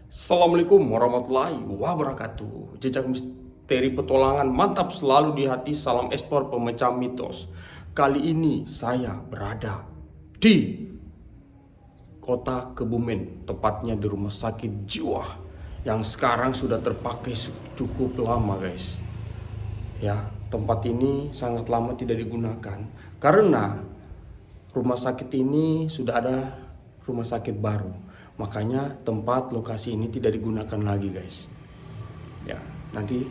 Assalamualaikum warahmatullahi wabarakatuh. Jejak misteri petualangan mantap selalu di hati. Salam eksplor pemecah mitos. Kali ini saya berada di kota Kebumen, tepatnya di rumah sakit jiwa yang sekarang sudah terpakai cukup lama, guys. Ya, tempat ini sangat lama tidak digunakan karena rumah sakit ini sudah ada rumah sakit baru. Makanya tempat lokasi ini tidak digunakan lagi, guys. Ya, nanti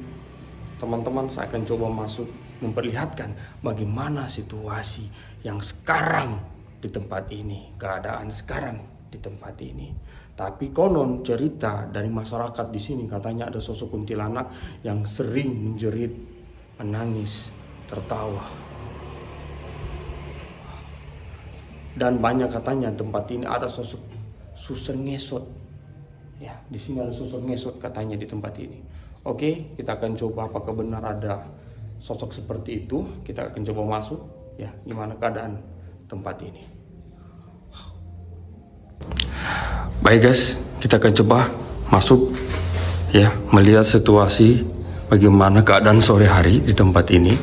teman-teman saya akan coba masuk memperlihatkan bagaimana situasi yang sekarang di tempat ini, keadaan sekarang di tempat ini. Tapi konon cerita dari masyarakat di sini katanya ada sosok kuntilanak yang sering menjerit, menangis, tertawa. Dan banyak katanya tempat ini ada sosok susur ngesot. Ya, di sini ada susur ngesot katanya di tempat ini. Oke, kita akan coba apakah benar ada sosok seperti itu. Kita akan coba masuk. Ya, gimana keadaan tempat ini. Baik guys, kita akan coba masuk. Ya, melihat situasi bagaimana keadaan sore hari di tempat ini.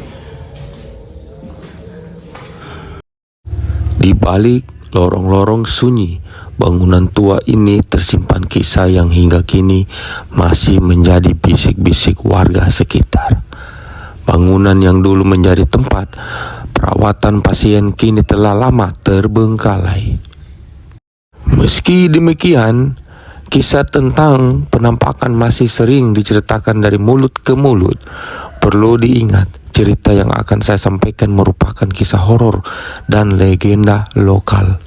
Di balik lorong-lorong sunyi bangunan tua ini tersimpan kisah yang hingga kini masih menjadi bisik-bisik warga sekitar. Bangunan yang dulu menjadi tempat perawatan pasien kini telah lama terbengkalai. Meski demikian, kisah tentang penampakan masih sering diceritakan dari mulut ke mulut. Perlu diingat, cerita yang akan saya sampaikan merupakan kisah horor dan legenda lokal.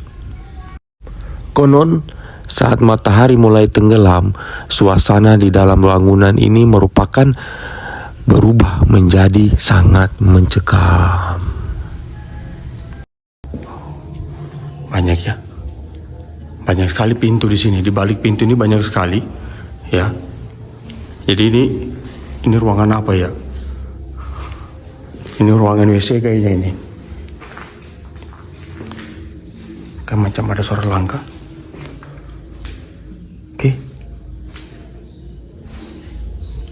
Konon, saat matahari mulai tenggelam, suasana di dalam bangunan ini berubah menjadi sangat mencekam. Banyak ya. Banyak sekali pintu di sini. Di balik pintu ini banyak sekali, ya. Jadi ini ruangan apa ya? Ini ruangan WC kayaknya ini. Kayak macam ada suara langkah. Oke.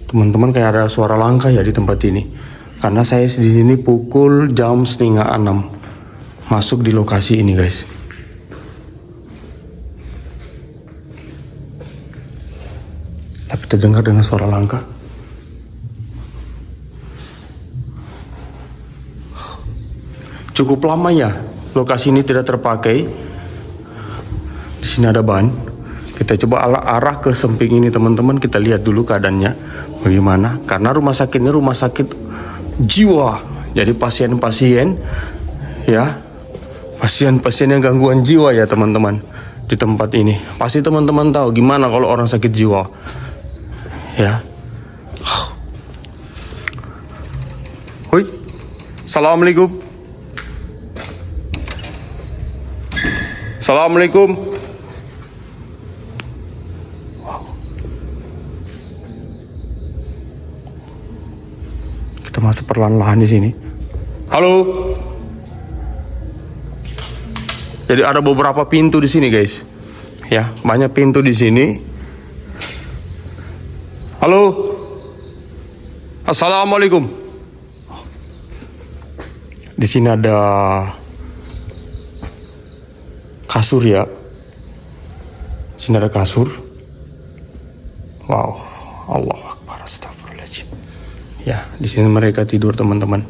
Teman-teman, kayak ada suara langkah ya di tempat ini. Karena saya di sini pukul jam 5:30 masuk di lokasi ini, guys. Tapi terdengar dengan suara langkah. Cukup lama ya lokasi ini tidak terpakai. Di sini ada ban. Kita coba arah ke samping ini, teman-teman. Kita lihat dulu keadaannya bagaimana. Karena rumah sakit ini rumah sakit jiwa. Jadi pasien-pasien ya, pasien-pasien yang gangguan jiwa ya, teman-teman. Di tempat ini pasti teman-teman tahu gimana kalau orang sakit jiwa. Ya. Hoi. Assalamualaikum. Assalamualaikum. Kita masuk perlahan-lahan di sini. Halo. Jadi ada beberapa pintu di sini, guys. Ya, banyak pintu di sini. Halo. Assalamualaikum. Di sini ada kasur ya. Sini ada kasur. Wow, Allahu Akbar, astagfirullahaladzim. Ya, di sini mereka tidur, teman-teman.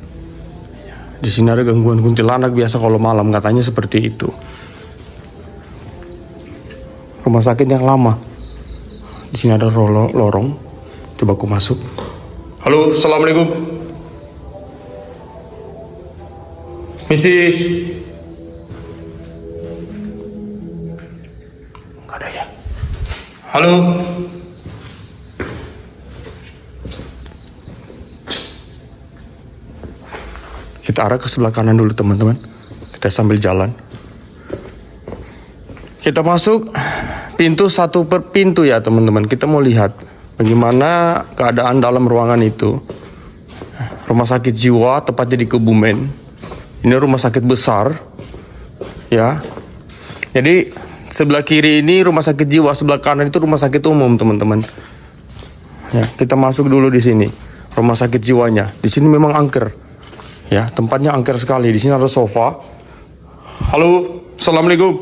Ya, di sini ada gangguan kuntilanak biasa kalau malam, katanya seperti itu. Rumah sakit yang lama. Di sini ada lorong. Coba aku masuk. Halo, assalamualaikum. Misi. Halo. Kita arah ke sebelah kanan dulu, teman-teman. Kita sambil jalan. Kita masuk pintu satu per pintu ya, teman-teman. Kita mau lihat bagaimana keadaan dalam ruangan itu. Rumah sakit jiwa tepatnya di Kebumen. Ini rumah sakit besar. Ya. Jadi Sebelah kiri ini rumah sakit jiwa, sebelah kanan itu rumah sakit umum, teman-teman. Ya, kita masuk dulu di sini. Rumah sakit jiwanya. Di sini memang angker. Ya, tempatnya angker sekali. Di sini ada sofa. Halo, assalamualaikum.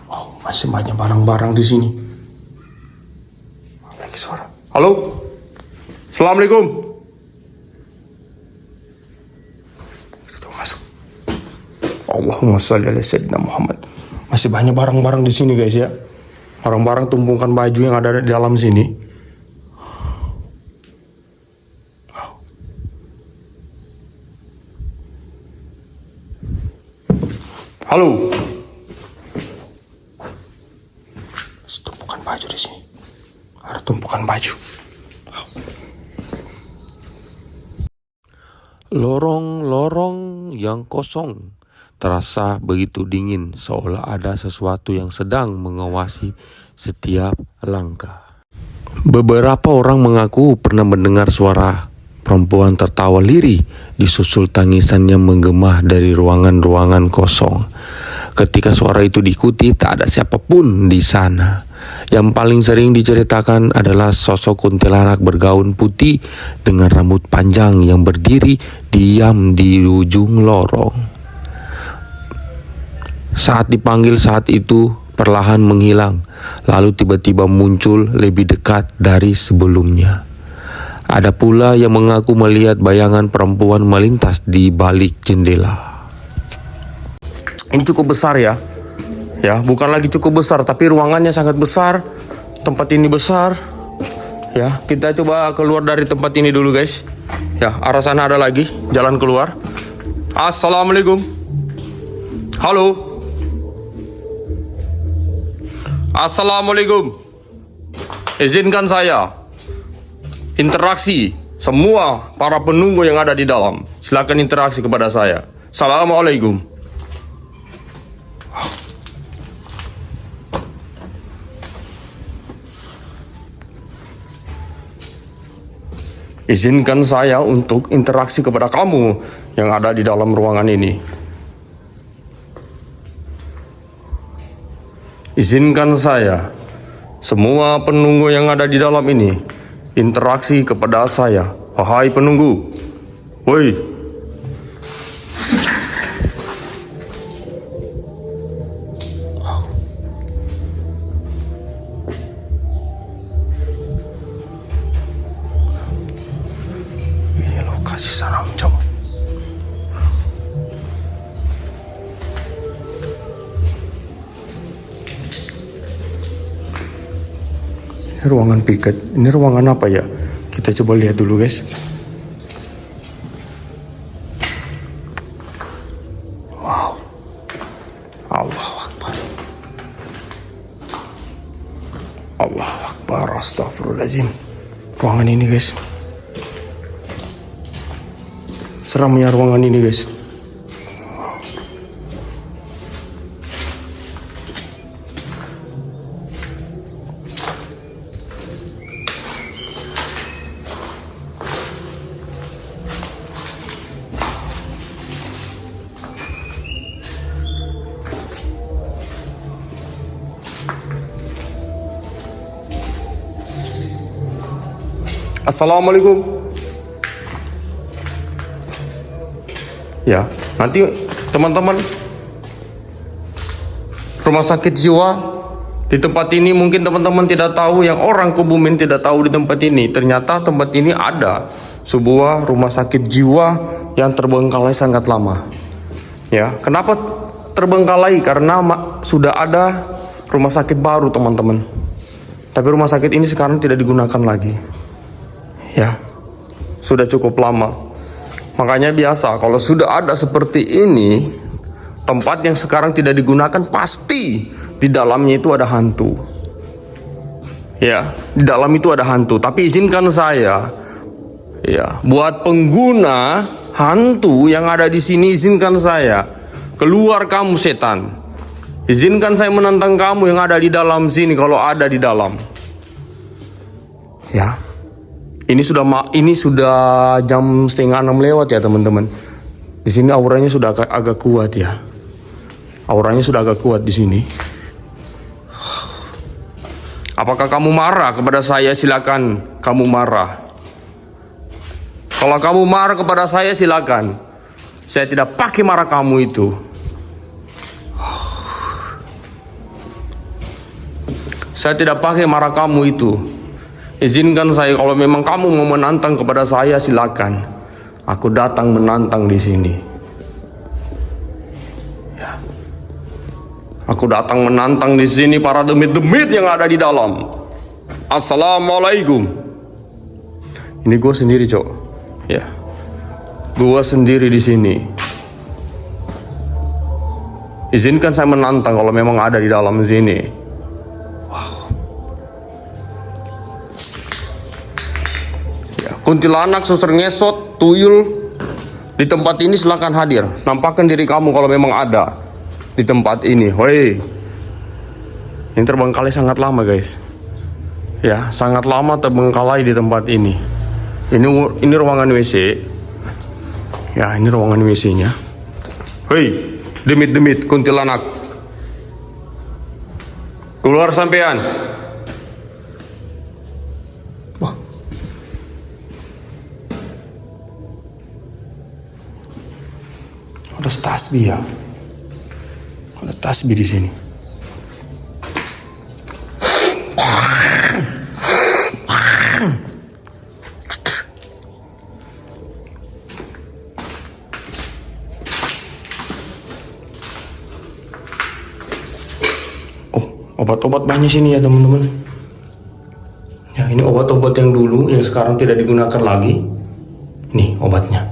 Oh, masih banyak barang-barang di sini. Lagi suara. Halo, assalamualaikum. Kita masuk. Allahumma sholli ala sayyidina Muhammad. Masih banyak barang-barang di sini, guys, ya. Barang-barang tumpukan baju yang ada di dalam sini. Halo. Tumpukan baju di sini. Ada tumpukan baju. Lorong-lorong yang kosong terasa begitu dingin, seolah ada sesuatu yang sedang mengawasi setiap langkah. Beberapa orang mengaku pernah mendengar suara perempuan tertawa lirih disusul tangisan yang menggema dari ruangan-ruangan kosong. Ketika suara itu diikuti, tak ada siapapun di sana. Yang paling sering diceritakan adalah sosok kuntilanak bergaun putih dengan rambut panjang yang berdiri diam di ujung lorong. Saat dipanggil saat itu perlahan menghilang, lalu tiba-tiba muncul lebih dekat dari sebelumnya. Ada pula yang mengaku melihat bayangan perempuan melintas di balik jendela. Ini cukup besar ya. Ya, bukan lagi cukup besar, tapi ruangannya sangat besar. Tempat ini besar. Ya, kita coba keluar dari tempat ini dulu, guys. Ya, arah sana ada lagi jalan keluar. Assalamualaikum. Halo. Assalamualaikum. Izinkan saya interaksi semua para penunggu yang ada di dalam. Silakan interaksi kepada saya. Assalamualaikum. Izinkan saya untuk interaksi kepada kamu yang ada di dalam ruangan ini. Izinkan saya, semua penunggu yang ada di dalam ini, interaksi kepada saya. Wahai penunggu, woi. Ini lokasi seram, coba. Ini ruangan piket. Ini ruangan apa ya? Kita coba lihat dulu, guys. Wow. Allahu Akbar. Allahu Akbar. Astagfirullahaladzim. Ruangan ini, guys. Seramnya ruangan ini, guys. Assalamualaikum. Ya, nanti teman-teman rumah sakit jiwa di tempat ini mungkin teman-teman tidak tahu, yang orang Kebumen tidak tahu di tempat ini. Ternyata tempat ini ada sebuah rumah sakit jiwa yang terbengkalai sangat lama. Ya, kenapa terbengkalai? Karena sudah ada rumah sakit baru, teman-teman. Tapi rumah sakit ini sekarang tidak digunakan lagi. Ya, sudah cukup lama. Makanya biasa kalau sudah ada seperti ini, tempat yang sekarang tidak digunakan, pasti di dalamnya itu ada hantu. Ya, di dalam itu ada hantu. Tapi izinkan saya, ya, buat pengguna hantu yang ada di sini, izinkan saya, keluar kamu setan. Izinkan saya menantang kamu yang ada di dalam sini, kalau ada di dalam. Ya. Ini sudah jam 5:30 lewat ya teman-teman. Di sini auranya sudah agak kuat ya. Auranya sudah agak kuat di sini. Apakah kamu marah kepada saya? Silakan kamu marah. Kalau kamu marah kepada saya, silakan. Saya tidak pakai marah kamu itu. Saya tidak pakai marah kamu itu. Izinkan saya, kalau memang kamu mau menantang kepada saya, silakan. Aku datang menantang di sini. Ya. Aku datang menantang di sini para demit-demit yang ada di dalam. Assalamualaikum. Ini gue sendiri, Cok. Ya. Gue sendiri di sini. Izinkan saya menantang kalau memang ada di dalam sini. Kuntilanak, suster ngesot, tuyul di tempat ini silakan hadir. Nampakkan diri kamu kalau memang ada di tempat ini. Hoi. Ini terbengkalai sangat lama, guys. Ya, sangat lama terbengkalai di tempat ini. Ini ruangan WC. Ya, ini ruangan WC-nya. Hei, demit-demit kuntilanak. Keluar sampean. Ada tasbih ya. Ada tasbih di sini. Oh, obat-obat banyak sini ya teman-teman. Ya, ini obat-obat yang dulu yang sekarang tidak digunakan lagi. Nih obatnya.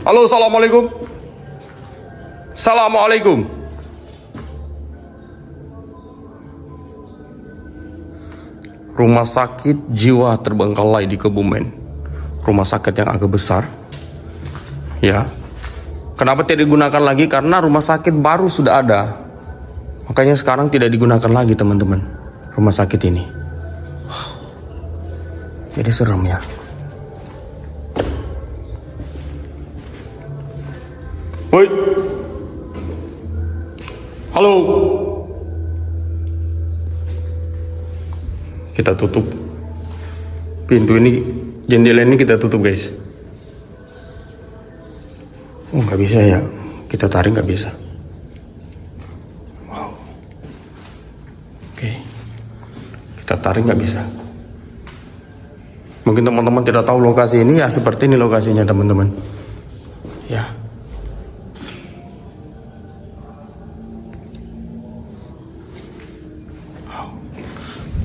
Halo, assalamualaikum. Assalamualaikum. Rumah sakit jiwa terbengkalai di Kebumen. Rumah sakit yang agak besar. Ya. Kenapa tidak digunakan lagi? Karena rumah sakit baru sudah ada. Makanya sekarang tidak digunakan lagi teman-teman. Rumah sakit ini. Jadi serem ya. Woi. Halo. Kita tutup pintu ini, jendela ini kita tutup, guys. Oh, nggak bisa ya. Kita tarik nggak bisa. Wow. Oke. Kita tarik nggak bisa. Mungkin teman-teman tidak tahu lokasi ini, ya seperti ini lokasinya teman-teman. Ya.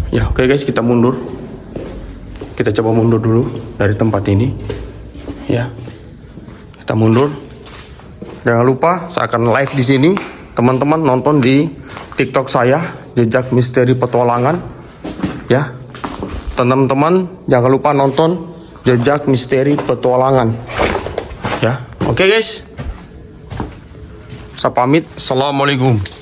Ya, oke guys, kita mundur. Kita coba mundur dulu dari tempat ini. Ya. Kita mundur. Jangan lupa saya akan live di sini. Teman-teman nonton di TikTok saya, Jejak Misteri Petualangan. Ya. Teman-teman jangan lupa nonton Jejak Misteri Petualangan. Ya. Oke guys. Saya pamit. Assalamualaikum.